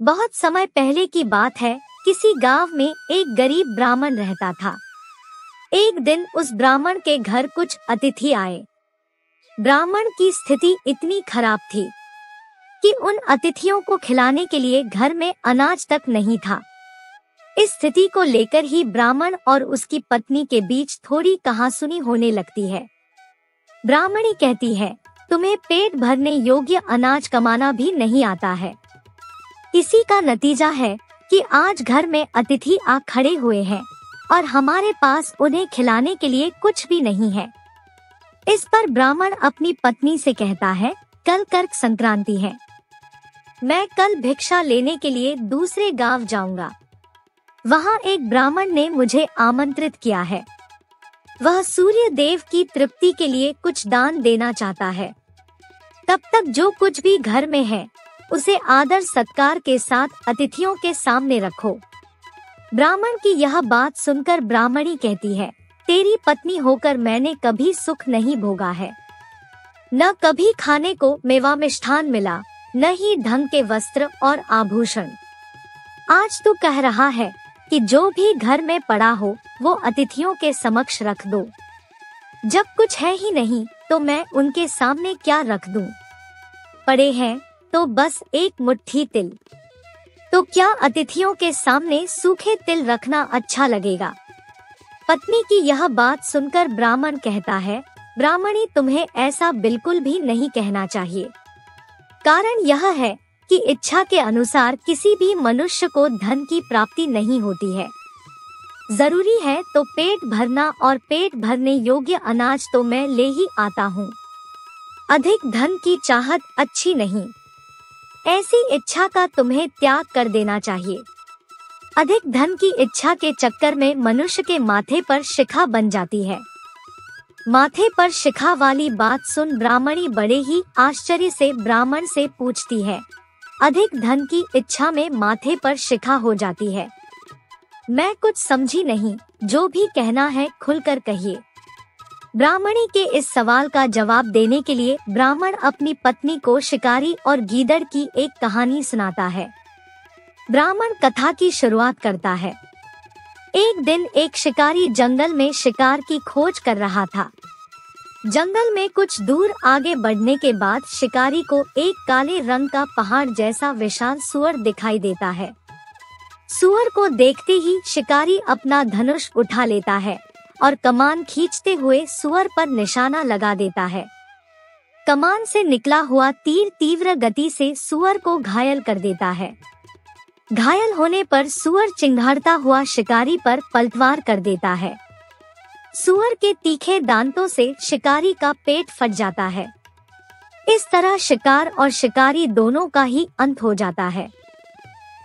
बहुत समय पहले की बात है। किसी गांव में एक गरीब ब्राह्मण रहता था। एक दिन उस ब्राह्मण के घर कुछ अतिथि आए। ब्राह्मण की स्थिति इतनी खराब थी कि उन अतिथियों को खिलाने के लिए घर में अनाज तक नहीं था। इस स्थिति को लेकर ही ब्राह्मण और उसकी पत्नी के बीच थोड़ी कहासुनी होने लगती है। ब्राह्मणी कहती है, तुम्हें पेट भरने योग्य अनाज कमाना भी नहीं आता है। इसी का नतीजा है कि आज घर में अतिथि आ खड़े हुए हैं और हमारे पास उन्हें खिलाने के लिए कुछ भी नहीं है। इस पर ब्राह्मण अपनी पत्नी से कहता है, कल कर्क संक्रांति है, मैं कल भिक्षा लेने के लिए दूसरे गांव जाऊंगा। वहां एक ब्राह्मण ने मुझे आमंत्रित किया है। वह सूर्य देव की तृप्ति के लिए कुछ दान देना चाहता है। तब तक जो कुछ भी घर में है उसे आदर सत्कार के साथ अतिथियों के सामने रखो। ब्राह्मण की यह बात सुनकर ब्राह्मणी कहती है, तेरी पत्नी होकर मैंने कभी सुख नहीं भोगा है। न कभी खाने को मेवा मिष्ठान मिला, न ही ढंग के वस्त्र और आभूषण। आज तू कह रहा है कि जो भी घर में पड़ा हो वो अतिथियों के समक्ष रख दो। जब कुछ है ही नहीं तो मैं उनके सामने क्या रख दूं? पड़े हैं तो बस एक मुट्ठी तिल। तो क्या अतिथियों के सामने सूखे तिल रखना अच्छा लगेगा? पत्नी की यह बात सुनकर ब्राह्मण कहता है, ब्राह्मणी, तुम्हें ऐसा बिल्कुल भी नहीं कहना चाहिए। कारण यह है कि इच्छा के अनुसार किसी भी मनुष्य को धन की प्राप्ति नहीं होती है। जरूरी है तो पेट भरना, और पेट भरने योग्य अनाज तो मैं ले ही आता हूँ। अधिक धन की चाहत अच्छी नहीं। ऐसी इच्छा का तुम्हें त्याग कर देना चाहिए। अधिक धन की इच्छा के चक्कर में मनुष्य के माथे पर शिखा बन जाती है। माथे पर शिखा वाली बात सुन ब्राह्मणी बड़े ही आश्चर्य से ब्राह्मण से पूछती है, अधिक धन की इच्छा में माथे पर शिखा हो जाती है? मैं कुछ समझी नहीं, जो भी कहना है खुलकर कहिए। ब्राह्मणी के इस सवाल का जवाब देने के लिए ब्राह्मण अपनी पत्नी को शिकारी और गीदड़ की एक कहानी सुनाता है। ब्राह्मण कथा की शुरुआत करता है। एक दिन एक शिकारी जंगल में शिकार की खोज कर रहा था। जंगल में कुछ दूर आगे बढ़ने के बाद शिकारी को एक काले रंग का पहाड़ जैसा विशाल सूअर दिखाई देता है। सूअर को देखते ही शिकारी अपना धनुष उठा लेता है और कमान खींचते हुए सूअर पर निशाना लगा देता है। कमान से निकला हुआ तीर तीव्र गति से सूअर को घायल कर देता है। घायल होने पर सूअर चिंघाड़ता हुआ शिकारी पर पलटवार कर देता है। सूअर के तीखे दांतों से शिकारी का पेट फट जाता है। इस तरह शिकार और शिकारी दोनों का ही अंत हो जाता है।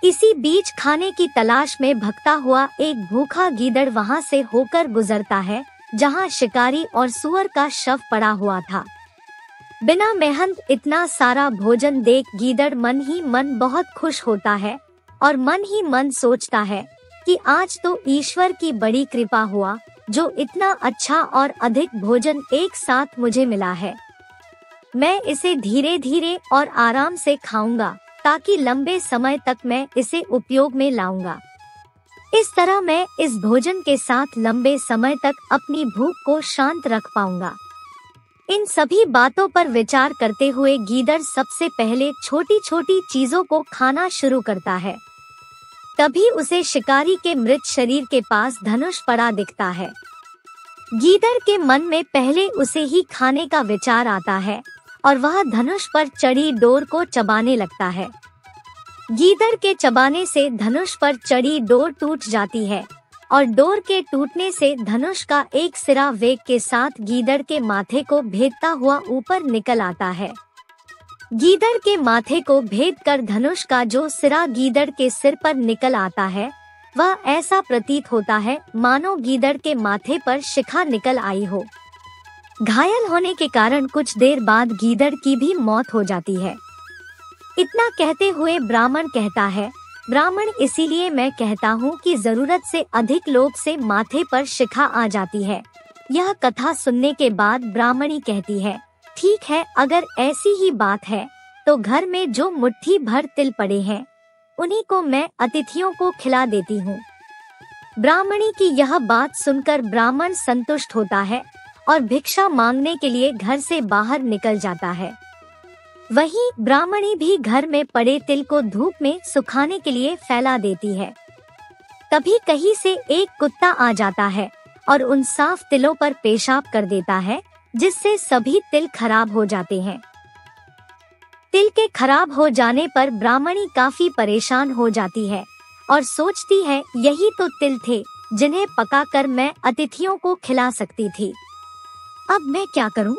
इसी बीच खाने की तलाश में भगता हुआ एक भूखा गीदड़ वहां से होकर गुजरता है जहां शिकारी और सूअर का शव पड़ा हुआ था। बिना मेहनत इतना सारा भोजन देख गीदड़ मन ही मन बहुत खुश होता है और मन ही मन सोचता है कि आज तो ईश्वर की बड़ी कृपा हुआ जो इतना अच्छा और अधिक भोजन एक साथ मुझे मिला है। मैं इसे धीरे धीरे और आराम से खाऊंगा ताकि लंबे समय तक मैं इसे उपयोग में लाऊंगा। इस तरह मैं इस भोजन के साथ लंबे समय तक अपनी भूख को शांत रख पाऊंगा। इन सभी बातों पर विचार करते हुए गीदड़ सबसे पहले छोटी छोटी चीजों को खाना शुरू करता है। तभी उसे शिकारी के मृत शरीर के पास धनुष पड़ा दिखता है। गीदड़ के मन में पहले उसे ही खाने का विचार आता है और वह धनुष पर चढ़ी डोर को चबाने लगता है। गीदड़ के चबाने से धनुष पर चढ़ी डोर टूट जाती है और डोर के टूटने से धनुष का एक सिरा वेग के साथ गीदड़ के माथे को भेदता हुआ ऊपर निकल आता है। गीदड़ के माथे को भेद कर धनुष का जो सिरा गीदड़ के सिर पर निकल आता है वह ऐसा प्रतीत होता है मानो गीदड़ के माथे पर शिखा निकल आई हो। घायल होने के कारण कुछ देर बाद गीदड़ की भी मौत हो जाती है। इतना कहते हुए ब्राह्मण कहता है, ब्राह्मण, इसीलिए मैं कहता हूँ कि जरूरत से अधिक लोभ से माथे पर शिखा आ जाती है। यह कथा सुनने के बाद ब्राह्मणी कहती है, ठीक है, अगर ऐसी ही बात है तो घर में जो मुट्ठी भर तिल पड़े हैं उन्हीं को मैं अतिथियों को खिला देती हूँ। ब्राह्मणी की यह बात सुनकर ब्राह्मण संतुष्ट होता है और भिक्षा मांगने के लिए घर से बाहर निकल जाता है। वहीं ब्राह्मणी भी घर में पड़े तिल को धूप में सुखाने के लिए फैला देती है। तभी कहीं से एक कुत्ता आ जाता है और उन साफ तिलों पर पेशाब कर देता है, जिससे सभी तिल खराब हो जाते हैं। तिल के खराब हो जाने पर ब्राह्मणी काफी परेशान हो जाती है और सोचती है यही तो तिल थे जिन्हें पकाकर मैं अतिथियों को खिला सकती थी। अब मैं क्या करूं?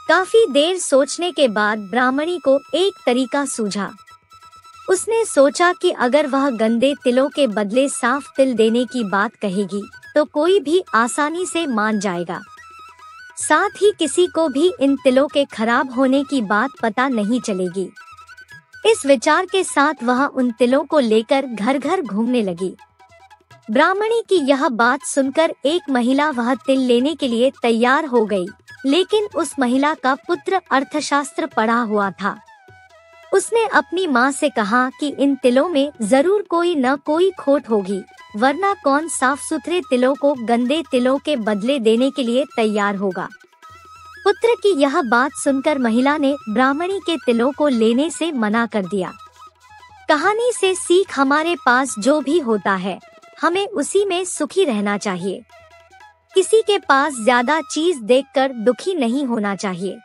काफी देर सोचने के बाद ब्राह्मणी को एक तरीका सूझा। उसने सोचा कि अगर वह गंदे तिलों के बदले साफ तिल देने की बात कहेगी तो कोई भी आसानी से मान जाएगा। साथ ही किसी को भी इन तिलों के खराब होने की बात पता नहीं चलेगी। इस विचार के साथ वह उन तिलों को लेकर घर घर घूमने लगी। ब्राह्मणी की यह बात सुनकर एक महिला वह तिल लेने के लिए तैयार हो गई, लेकिन उस महिला का पुत्र अर्थशास्त्र पढ़ा हुआ था। उसने अपनी माँ से कहा कि इन तिलों में जरूर कोई न कोई खोट होगी, वरना कौन साफ सुथरे तिलों को गंदे तिलों के बदले देने के लिए तैयार होगा। पुत्र की यह बात सुनकर महिला ने ब्राह्मणी के तिलों को लेने से मना कर दिया। कहानी से सीख हमारे पास जो भी होता है हमें उसी में सुखी रहना चाहिए। किसी के पास ज्यादा चीज देखकर दुखी नहीं होना चाहिए।